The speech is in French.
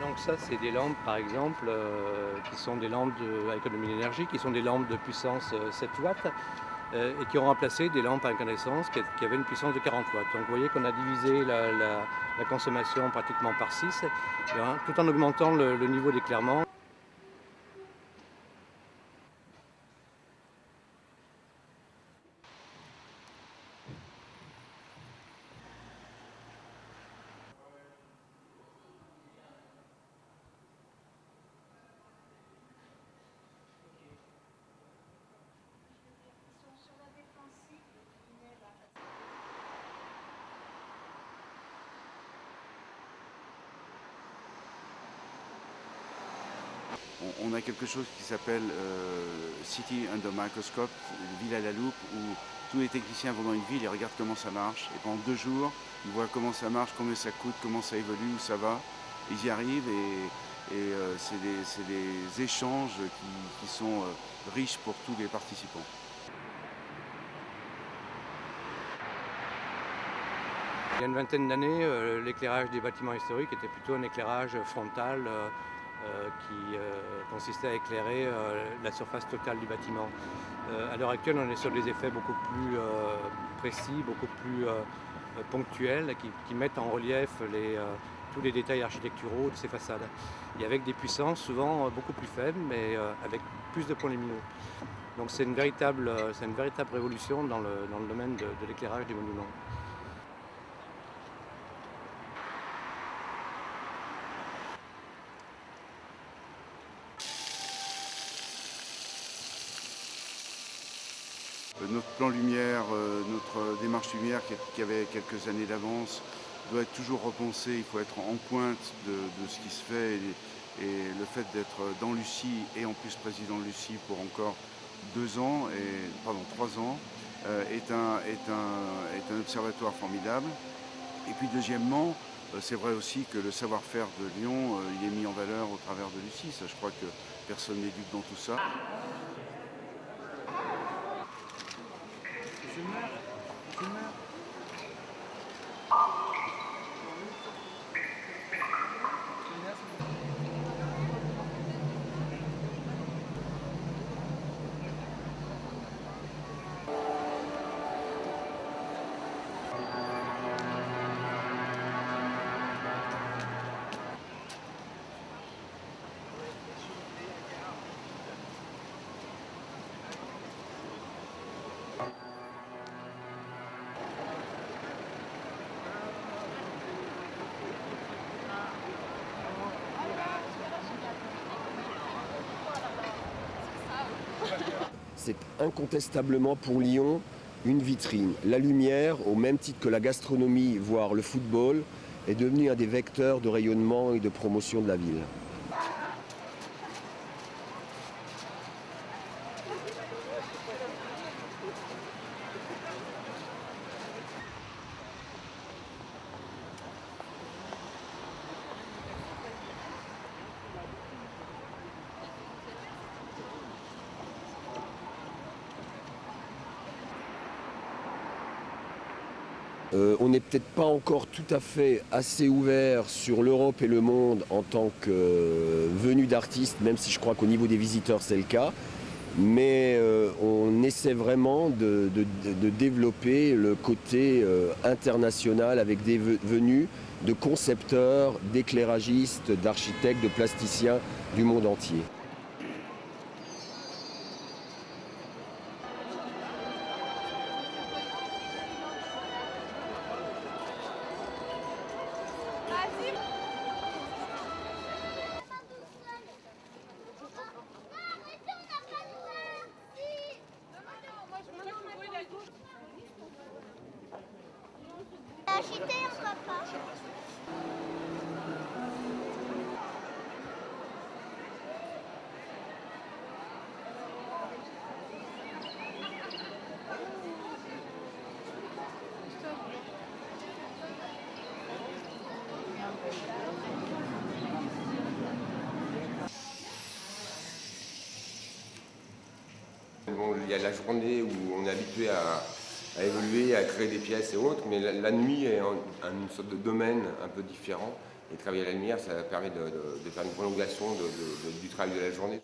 Donc ça, c'est des lampes, par exemple, qui sont des lampes à économie d'énergie, qui sont des lampes de puissance 7 watts, et qui ont remplacé des lampes à incandescence qui avaient une puissance de 40 watts. Donc vous voyez qu'on a divisé la consommation pratiquement par 6, tout en augmentant le niveau d'éclairement. On a quelque chose qui s'appelle City Under Microscope, une ville à la loupe, où tous les techniciens vont dans une ville et regardent comment ça marche. Et pendant 2 jours, ils voient comment ça marche, combien ça coûte, comment ça évolue, où ça va. Ils y arrivent et c'est des échanges qui sont riches pour tous les participants. Il y a une vingtaine d'années, l'éclairage des bâtiments historiques était plutôt un éclairage frontal qui consistait à éclairer la surface totale du bâtiment. À l'heure actuelle, on est sur des effets beaucoup plus précis, beaucoup plus ponctuels, qui mettent en relief tous les détails architecturaux de ces façades. Et avec des puissances souvent beaucoup plus faibles, mais avec plus de points lumineux. Donc c'est une véritable révolution dans le domaine de l'éclairage des monuments. Notre plan lumière, notre démarche lumière qui avait quelques années d'avance doit être toujours repensée. Il faut être en pointe de ce qui se fait et le fait d'être dans Lucie et en plus président de Lucie pour encore 3 ans est un observatoire formidable. Et puis deuxièmement, c'est vrai aussi que le savoir-faire de Lyon, il est mis en valeur au travers de Lucie. Ça, je crois que personne n'est dupe dans tout ça. C'est incontestablement pour Lyon une vitrine. La lumière, au même titre que la gastronomie, voire le football, est devenue un des vecteurs de rayonnement et de promotion de la ville. On n'est peut-être pas encore tout à fait assez ouvert sur l'Europe et le monde en tant que venue d'artistes, même si je crois qu'au niveau des visiteurs c'est le cas. Mais on essaie vraiment de développer le côté international avec des venues de concepteurs, d'éclairagistes, d'architectes, de plasticiens du monde entier. Agité, on va pas. Bon, il y a la journée où on est habitué à évoluer, à créer des pièces et autres, mais la nuit est une sorte de domaine un peu différent Et travailler à la lumière, ça permet de faire une prolongation du travail de la journée.